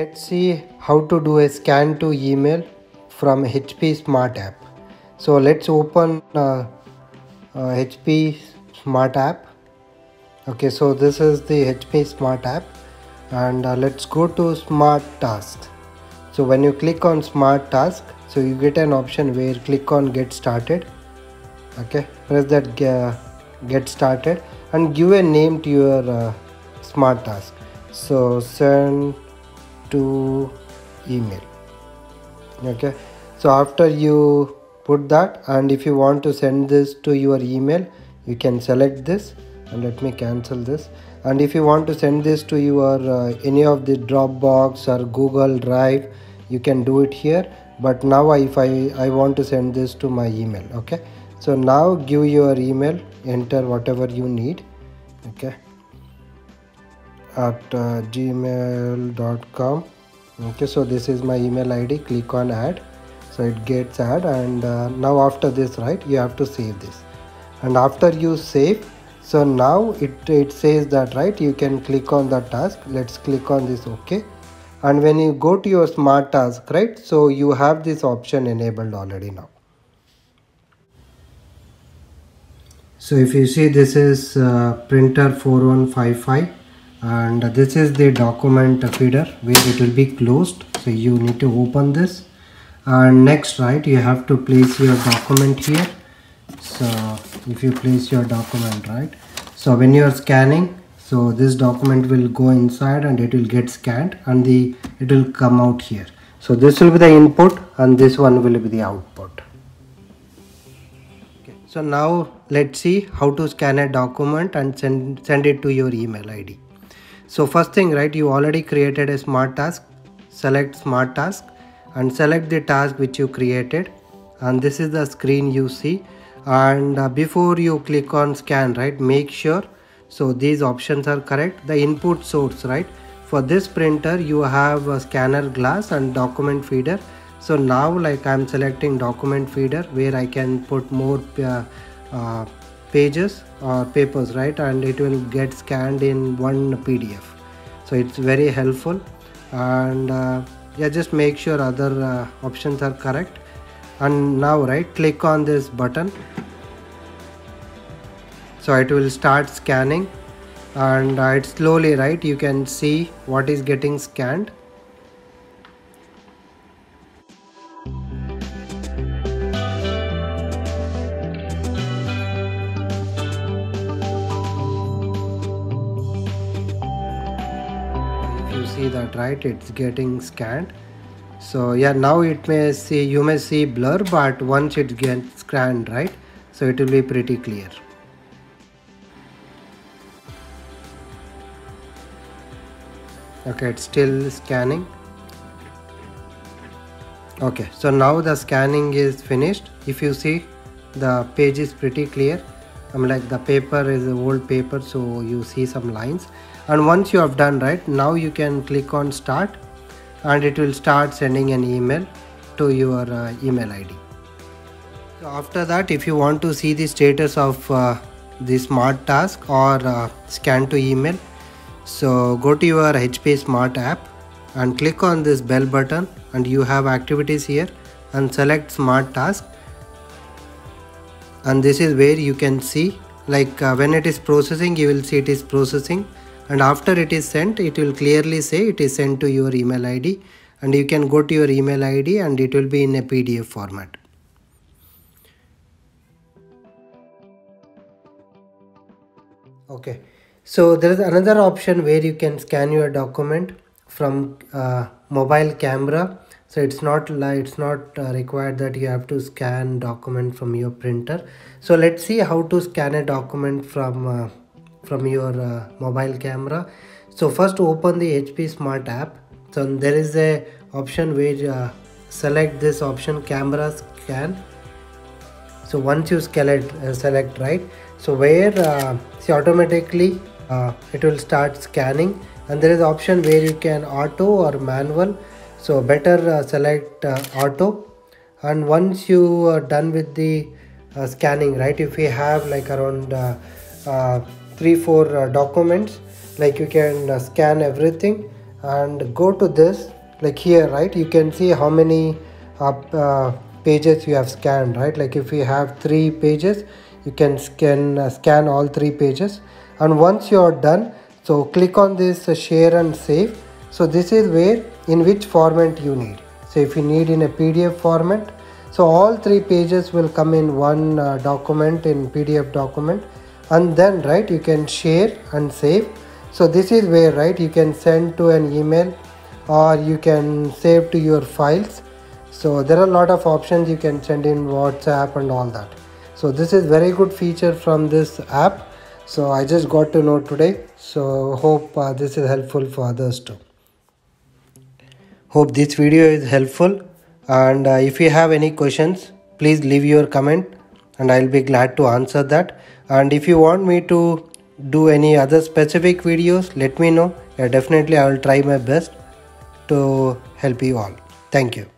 let's see how to do a scan to email from HP Smart app. So let's open HP Smart app. Okay, so this is the HP Smart app, and let's go to Smart Tasks. So when you click on Smart Task, so you get an option where click on Get Started. Okay, press that Get Started and give a name to your Smart Task. So send to email. Okay, so after you put that, and if you want to send this to your email, you can select this, and let me cancel this. And if you want to send this to your any of the Dropbox or Google Drive, you can do it here. But now if I want to send this to my email. Okay, so now give your email, enter whatever you need. Okay, at gmail.com. Okay, so this is my email ID. Click on add, so it gets add, and now after this, right, you have to save this. And after you save, so now it says that, right, you can click on the task. Let's click on this. Okay, and when you go to your Smart Task, right, so you have this option enabled already now. So if you see, this is printer 4155, and this is the document feeder where it will be closed. So you need to open this, and next, right, you have to place your document here. So if you place your document, right, so when you are scanning, so this document will go inside and it will get scanned, and it will come out here. So this will be the input and this one will be the output. So now let's see how to scan a document and send it to your email ID. So first thing, right, you already created a Smart Task. Select Smart Task and select the task which you created, and this is the screen you see. And before you click on scan, right, make sure so these options are correct. The input source, right, for this printer you have a scanner glass and document feeder. So now, like, I'm selecting document feeder where I can put more pages or papers, right, and it will get scanned in one PDF. So it's very helpful. And yeah, just make sure other options are correct. And now, right, click on this button, so it will start scanning, and it's slowly, right, you can see what is getting scanned. You see that, right, it's getting scanned. So yeah, now it may see, you may see blur, but once it gets scanned, right, so it will be pretty clear. Okay, it's still scanning. Okay, so now the scanning is finished. If you see, the page is pretty clear. Like, the paper is an old paper, so you see some lines. And once you have done, right, now you can click on start, and it will start sending an email to your email ID. So after that, if you want to see the status of the Smart Task or scan to email, so go to your HP Smart app and click on this bell button, and you have activities here, and select Smart Task. And this is where you can see, like, when it is processing, you will see it is processing, and after it is sent, it will clearly say it is sent to your email ID, and you can go to your email ID and it will be in a PDF format. Okay, so there is another option where you can scan your document from mobile camera. So it's not required that you have to scan document from your printer. So let's see how to scan a document from your mobile camera. So first, open the HP Smart app. So there is a option where select this option, camera scan. So once you select, right, so where see, automatically it will start scanning, and there is option where you can auto or manual. So better select auto. And once you are done with the scanning, right, if we have like around 3-4 documents, like, you can scan everything, and go to this, like here, right? You can see how many pages you have scanned, right? Like if you have 3 pages, you can scan all 3 pages. And once you are done, so click on this share and save. So this is where in which format you need. So if you need in a PDF format, so all 3 pages will come in one document, in PDF document, and then, right, you can share and save. So this is where, right, you can send to an email or you can save to your files. So there are a lot of options. You can send in WhatsApp and all that. So this is very good feature from this app. So I just got to know today. So hope this is helpful for others too. Hope this video is helpful, and if you have any questions, please leave your comment and I'll be glad to answer that. And if you want me to do any other specific videos, let me know. Yeah, definitely I will try my best to help you all. Thank you.